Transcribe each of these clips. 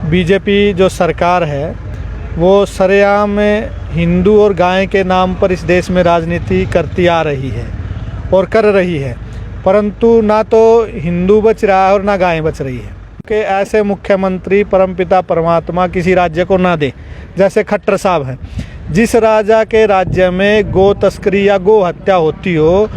BJP जो सरकार है वो सरेआम हिंदू और गाय के नाम पर इस देश में राजनीति करती आ रही है और कर रही है, परंतु ना तो हिंदू बच रहा है और ना गाय बच रही है कि ऐसे मुख्यमंत्री परमपिता परमात्मा किसी राज्य को ना दे। जैसे खट्टर साहब हैं, जिस राजा के राज्य में गो तस्करी या गो हत्या होती हो,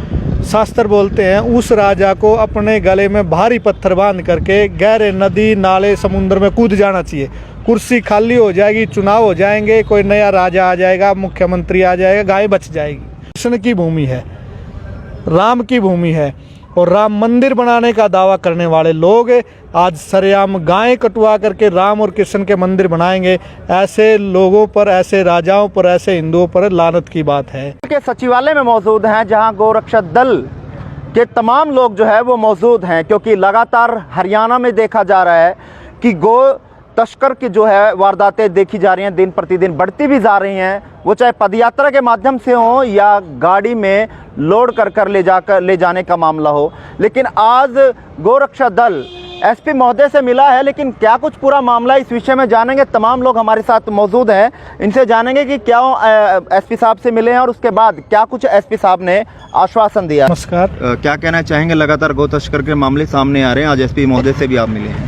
शास्त्र बोलते हैं उस राजा को अपने गले में भारी पत्थर बांध करके गहरे नदी नाले समुद्र में कूद जाना चाहिए। कुर्सी खाली हो जाएगी, चुनाव हो जाएंगे, कोई नया राजा आ जाएगा, मुख्यमंत्री आ जाएगा, गाय बच जाएगी। कृष्ण की भूमि है, राम की भूमि है और राम मंदिर बनाने का दावा करने वाले लोग आज सरेआम गाय कटवा करके राम और कृष्ण के मंदिर बनाएंगे। ऐसे लोगों पर, ऐसे राजाओं पर, ऐसे हिंदुओं पर लानत की बात है। के सचिवालय में मौजूद हैं जहां गोरक्षा दल के तमाम लोग जो है वो मौजूद हैं, क्योंकि लगातार हरियाणा में देखा जा रहा है कि गो तस्कर की जो है वारदातें देखी जा रही हैं, दिन प्रतिदिन बढ़ती भी जा रही हैं, वो चाहे पदयात्रा के माध्यम से हो या गाड़ी में लोड कर ले जाने का मामला हो। लेकिन आज गोरक्षा दल एसपी महोदय से मिला है, लेकिन क्या कुछ पूरा मामला इस विषय में जानेंगे। तमाम लोग हमारे साथ मौजूद हैं, इनसे जानेंगे कि क्या एसपी साहब से मिले हैं और उसके बाद क्या कुछ एसपी साहब ने आश्वासन दिया। नमस्कार। क्या कहना चाहेंगे, लगातार गो तस्कर के मामले सामने आ रहे हैं, आज एसपी महोदय से भी आप मिले हैं।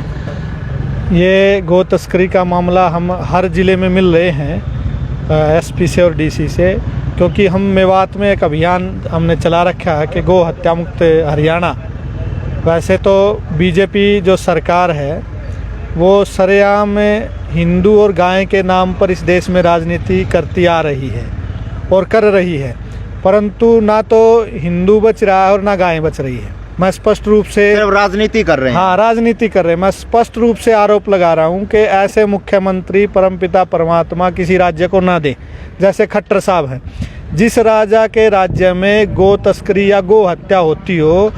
ये गो तस्करी का मामला हम हर ज़िले में मिल रहे हैं एसपी से और डीसी से, क्योंकि हम मेवात में एक अभियान हमने चला रखा है कि गो हत्या मुक्त हरियाणा। वैसे तो बीजेपी जो सरकार है वो सरेआम हिंदू और गाय के नाम पर इस देश में राजनीति करती आ रही है और कर रही है, परंतु ना तो हिंदू बच रहा है और ना गाय बच रही है। मैं स्पष्ट रूप से राजनीति कर रहे हैं। हाँ, राजनीति कर रहे हैं। मैं स्पष्ट रूप से आरोप लगा रहा हूँ कि ऐसे मुख्यमंत्री परमपिता परमात्मा किसी राज्य को ना दे। जैसे खट्टर साहब हैं, जिस राजा के राज्य में गो तस्करी या गो हत्या होती हो,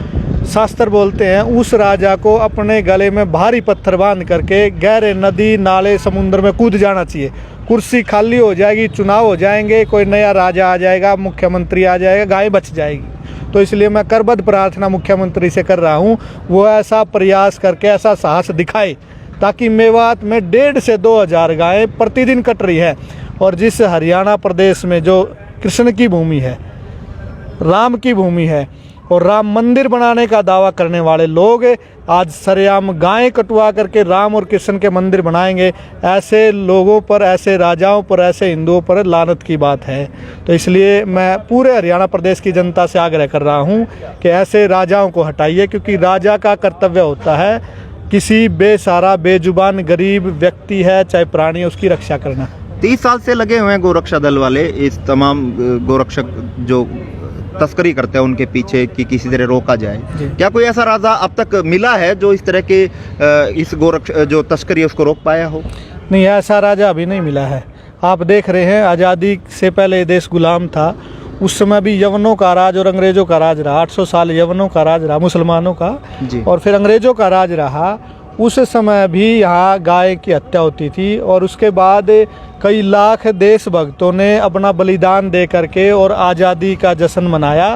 शास्त्र बोलते हैं उस राजा को अपने गले में भारी पत्थर बांध करके गहरे नदी नाले समुद्र में कूद जाना चाहिए। कुर्सी खाली हो जाएगी, चुनाव हो जाएंगे, कोई नया राजा आ जाएगा, मुख्यमंत्री आ जाएगा, गाय बच जाएगी। तो इसलिए मैं करबद्ध प्रार्थना मुख्यमंत्री से कर रहा हूँ, वो ऐसा प्रयास करके ऐसा साहस दिखाए ताकि मेवात में 1,500 से 2,000 गायें प्रतिदिन कट रही है। और जिस हरियाणा प्रदेश में जो कृष्ण की भूमि है, राम की भूमि है और राम मंदिर बनाने का दावा करने वाले लोग आज सरेआम गाय कटवा करके राम और कृष्ण के मंदिर बनाएंगे। ऐसे लोगों पर, ऐसे राजाओं पर, ऐसे हिंदुओं पर लानत की बात है। तो इसलिए मैं पूरे हरियाणा प्रदेश की जनता से आग्रह कर रहा हूं कि ऐसे राजाओं को हटाइए, क्योंकि राजा का कर्तव्य होता है किसी बेसहारा बेजुबान गरीब व्यक्ति है चाहे प्राणी है, उसकी रक्षा करना। 30 साल से लगे हुए हैं गोरक्षा दल वाले इस तमाम गोरक्षक जो तस्करी करते हैं उनके पीछे कि किसी तरह रोका जाए। क्या कोई ऐसा राजा अब तक मिला है जो इस तरह के इस जो तस्करी है उसको रोक पाया हो? नहीं, ऐसा राजा अभी नहीं मिला है। आप देख रहे हैं, आज़ादी से पहले ये देश गुलाम था, उस समय भी यवनों का राज और अंग्रेज़ों का राज रहा। 800 साल यवनों का राज रहा, मुसलमानों का, और फिर अंग्रेज़ों का राज रहा। उस समय भी यहाँ गाय की हत्या होती थी और उसके बाद कई लाख देशभक्तों ने अपना बलिदान दे करके और आज़ादी का जश्न मनाया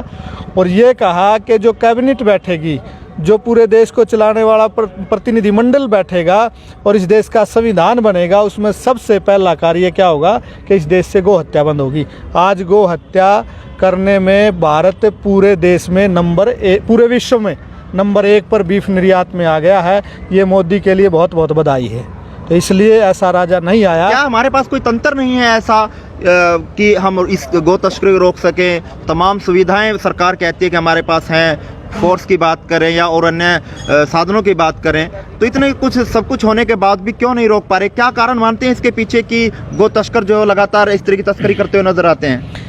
और ये कहा कि जो कैबिनेट बैठेगी, जो पूरे देश को चलाने वाला प्रतिनिधिमंडल बैठेगा और इस देश का संविधान बनेगा, उसमें सबसे पहला कार्य क्या होगा कि इस देश से गो हत्या बंद होगी। आज गो हत्या करने में भारत पूरे देश में पूरे विश्व में नंबर 1 पर बीफ निर्यात में आ गया है। ये मोदी के लिए बहुत बहुत बधाई है। तो इसलिए ऐसा राजा नहीं आया। क्या हमारे पास कोई तंत्र नहीं है ऐसा कि हम इस गो तस्करी को रोक सकें? तमाम सुविधाएं सरकार कहती है कि हमारे पास हैं, फोर्स की बात करें या और अन्य साधनों की बात करें, तो इतने कुछ सब कुछ होने के बाद भी क्यों नहीं रोक पा रहे? क्या कारण मानते हैं इसके पीछे कि गो तस्कर जो लगातार इस तरह की तस्करी करते हुए नजर आते हैं?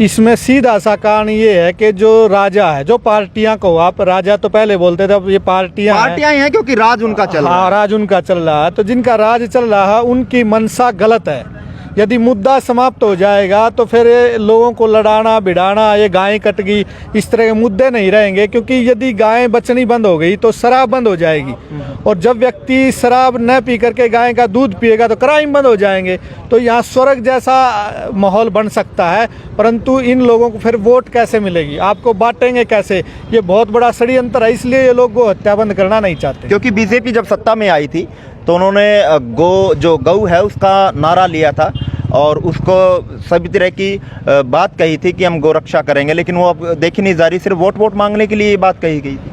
इसमें सीधा सा कारण ये है कि जो राजा है, जो पार्टियां को, आप राजा तो पहले बोलते थे, अब ये पार्टियां हैं क्योंकि राज उनका चल रहा है। हाँ, राज उनका चल रहा है। तो जिनका राज चल रहा है उनकी मंशा गलत है। यदि मुद्दा समाप्त हो जाएगा तो फिर लोगों को लड़ाना भिड़ाना, ये गाय कट गई, इस तरह के मुद्दे नहीं रहेंगे। क्योंकि यदि गाय बचनी बंद हो गई तो शराब बंद हो जाएगी, और जब व्यक्ति शराब न पी करके गाय का दूध पिएगा तो क्राइम बंद हो जाएंगे। तो यहाँ स्वर्ग जैसा माहौल बन सकता है, परंतु इन लोगों को फिर वोट कैसे मिलेगी, आपको बांटेंगे कैसे? ये बहुत बड़ा षड्यंत्र है। इसलिए ये लोग गो हत्या बंद करना नहीं चाहते। क्योंकि बीजेपी जब सत्ता में आई थी तो उन्होंने गौ है उसका नारा लिया था और उसको सभी तरह की बात कही थी कि हम गोरक्षा करेंगे, लेकिन वो अब देखी नहीं जा रही, सिर्फ वोट मांगने के लिए ये बात कही गई थी।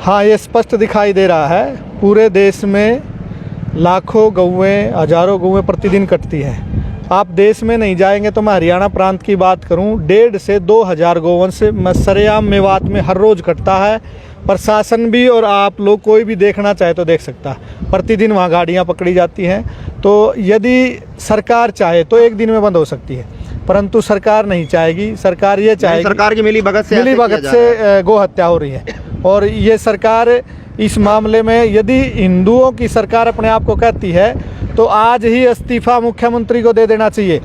हाँ, ये स्पष्ट दिखाई दे रहा है। पूरे देश में लाखों गौएं, हजारों गौएं प्रतिदिन कटती हैं। आप देश में नहीं जाएंगे तो मैं हरियाणा प्रांत की बात करूं, 1,500 से 2,000 गोवंश सरेआम मेवात में हर रोज़ कटता है। प्रशासन भी और आप लोग कोई भी देखना चाहे तो देख सकता है। प्रतिदिन वहाँ गाड़ियाँ पकड़ी जाती हैं। तो यदि सरकार चाहे तो एक दिन में बंद हो सकती है, परंतु सरकार नहीं चाहेगी। सरकार ये चाहेगी, सरकार की मिली भगत से गो हत्या हो रही है। और ये सरकार इस मामले में यदि हिंदुओं की सरकार अपने आप को कहती है तो आज ही इस्तीफा मुख्यमंत्री को दे देना चाहिए।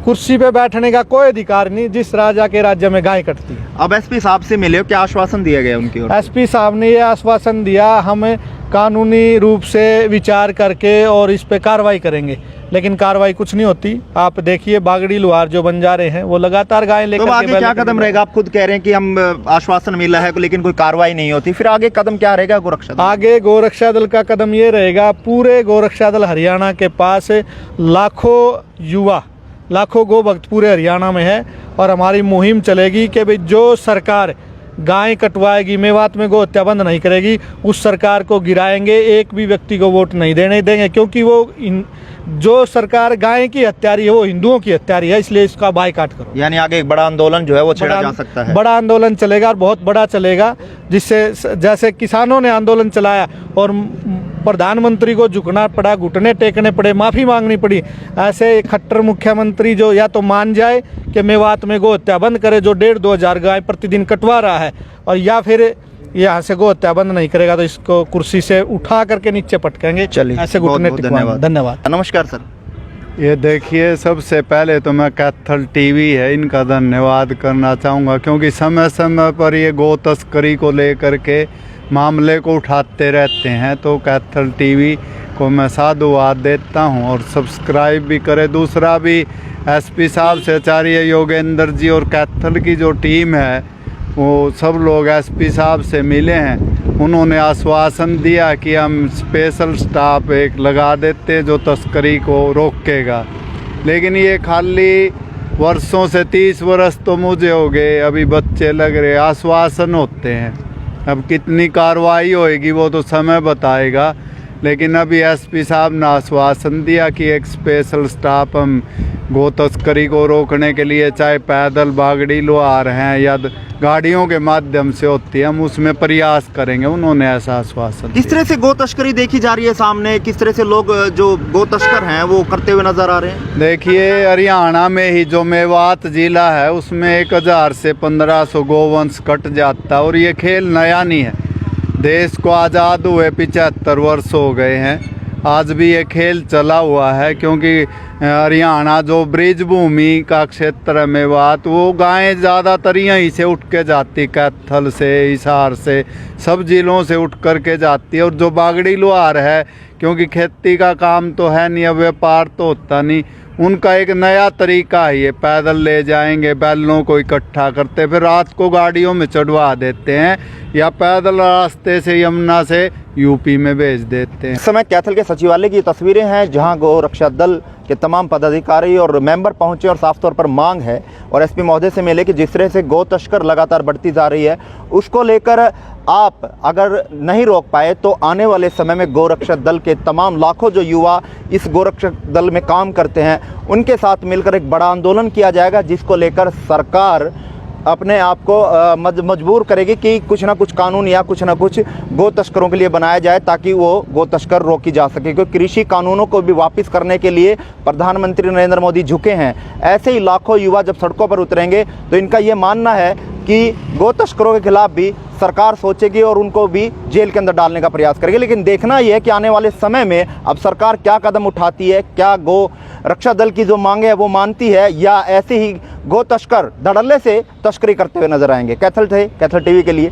कुर्सी पे बैठने का कोई अधिकार नहीं जिस राजा के राज्य में गाय कटती है। अब एसपी साहब से मिले हो, क्या आश्वासन दिया गया उनकी ओर? एसपी साहब ने ये आश्वासन दिया, हम कानूनी रूप से विचार करके और इस पे कार्रवाई करेंगे, लेकिन कार्रवाई कुछ नहीं होती। आप देखिए बागड़ी लुहार जो बंजारे हैं वो लगातार गाय लेकर तो आगे क्या कदम रहेगा? आप खुद कह रहे हैं कि हम आश्वासन मिला है लेकिन कोई कार्रवाई नहीं होती, फिर आगे कदम क्या रहेगा गोरक्षा दल? आगे गोरक्षा दल का कदम ये रहेगा, पूरे गोरक्षा दल हरियाणा के पास लाखों युवा, लाखों गो भक्त पूरे हरियाणा में है और हमारी मुहिम चलेगी कि भाई जो सरकार गाय कटवाएगी, मेवात में गो हत्या बंद नहीं करेगी, उस सरकार को गिराएंगे। एक भी व्यक्ति को वोट नहीं देने देंगे, क्योंकि वो जो सरकार गाय की हत्यारी है वो हिंदुओं की हत्यारी है, इसलिए इसका बायकॉट करो। यानी आगे एक बड़ा आंदोलन जो है वो छेड़ा जा सकता है। बड़ा आंदोलन चलेगा और बहुत बड़ा चलेगा, जिससे जैसे किसानों ने आंदोलन चलाया और प्रधानमंत्री को झुकना पड़ा, घुटने टेकने पड़े, माफ़ी मांगनी पड़ी, ऐसे खट्टर मुख्यमंत्री जो या तो मान जाए कि मेवात में गो हत्या बंद करे जो 1,500-2 हज़ार गाय प्रतिदिन कटवा रहा है, और या फिर यहाँ से गो हत्या बंद नहीं करेगा तो इसको कुर्सी से उठा करके नीचे पटकेंगे। चलिए, ऐसे घुटने टिकवाएंगे। धन्यवाद। नमस्कार सर। ये देखिए, सबसे पहले तो मैं कैथल टीवी है इनका धन्यवाद करना चाहूँगा, क्योंकि समय समय पर ये गौ तस्करी को लेकर के मामले को उठाते रहते हैं। तो कैथल टीवी को मैं साधुवाद देता हूँ और सब्सक्राइब भी करें। दूसरा भी एसपी साहब से आचार्य योगेंद्र जी और कैथल की जो टीम है वो सब लोग एसपी साहब से मिले हैं। उन्होंने आश्वासन दिया कि हम स्पेशल स्टाफ एक लगा देते जो तस्करी को रोकेगा, लेकिन ये खाली वर्षों से 30 वर्ष तो मुझे हो गए, अभी बच्चे लग रहे, आश्वासन होते हैं। अब कितनी कार्रवाई होएगी वो तो समय बताएगा, लेकिन अभी एसपी साहब ने आश्वासन दिया कि एक स्पेशल स्टाफ हम गो तस्करी को रोकने के लिए, चाहे पैदल बागड़ी लुहार हैं या गाड़ियों के माध्यम से होती है, हम उसमें प्रयास करेंगे। उन्होंने ऐसा आश्वासन किस तरह से गो तस्करी देखी जा रही है सामने, किस तरह से लोग जो गो तस्कर हैं वो करते हुए नजर आ रहे हैं? देखिए, हरियाणा में ही जो मेवात जिला है उसमें 1,000 से 1,500 गोवंश कट जाता है, और ये खेल नया नहीं है। देश को आज़ाद हुए 75 वर्ष हो गए हैं, आज भी ये खेल चला हुआ है, क्योंकि हरियाणा जो ब्रिज भूमि का क्षेत्र है मेवात, वो गायें ज़्यादातर यहीं से उठ के जाती, कैथल से, हिसार से, सब जिलों से उठ कर के जाती है। और जो बागड़ी लुहार है, क्योंकि खेती का काम तो है नहीं, अब व्यापार तो होता नहीं, उनका एक नया तरीका है, ये पैदल ले जाएंगे, बैलों को इकट्ठा करते, फिर रात को गाड़ियों में चढ़वा देते हैं या पैदल रास्ते से यमुना से यूपी में भेज देते हैं। इस समय कैथल के सचिवालय की तस्वीरें हैं जहां गौ रक्षा दल के तमाम पदाधिकारी और मेंबर पहुंचे और साफ तौर पर मांग है और एसपी महोदय से मिले कि जिस तरह से गौ तस्कर लगातार बढ़ती जा रही है उसको लेकर आप अगर नहीं रोक पाए तो आने वाले समय में गोरक्षक दल के तमाम लाखों जो युवा इस गोरक्षक दल में काम करते हैं उनके साथ मिलकर एक बड़ा आंदोलन किया जाएगा, जिसको लेकर सरकार अपने आप को मजबूर करेगी कि कुछ ना कुछ कानून या कुछ ना कुछ गो तस्करों के लिए बनाया जाए ताकि वो गो तस्कर रोकी जा सके। क्योंकि कृषि कानूनों को भी वापस करने के लिए प्रधानमंत्री नरेंद्र मोदी झुके हैं। ऐसे ही लाखों युवा जब सड़कों पर उतरेंगे तो इनका ये मानना है कि गो तस्करों के खिलाफ भी सरकार सोचेगी और उनको भी जेल के अंदर डालने का प्रयास करेगी। लेकिन देखना यह है कि आने वाले समय में अब सरकार क्या कदम उठाती है, क्या गो रक्षा दल की जो मांगे है वो मानती है या ऐसे ही गो तस्कर धड़ल्ले से तस्करी करते हुए नजर आएंगे। कैथल टीवी के लिए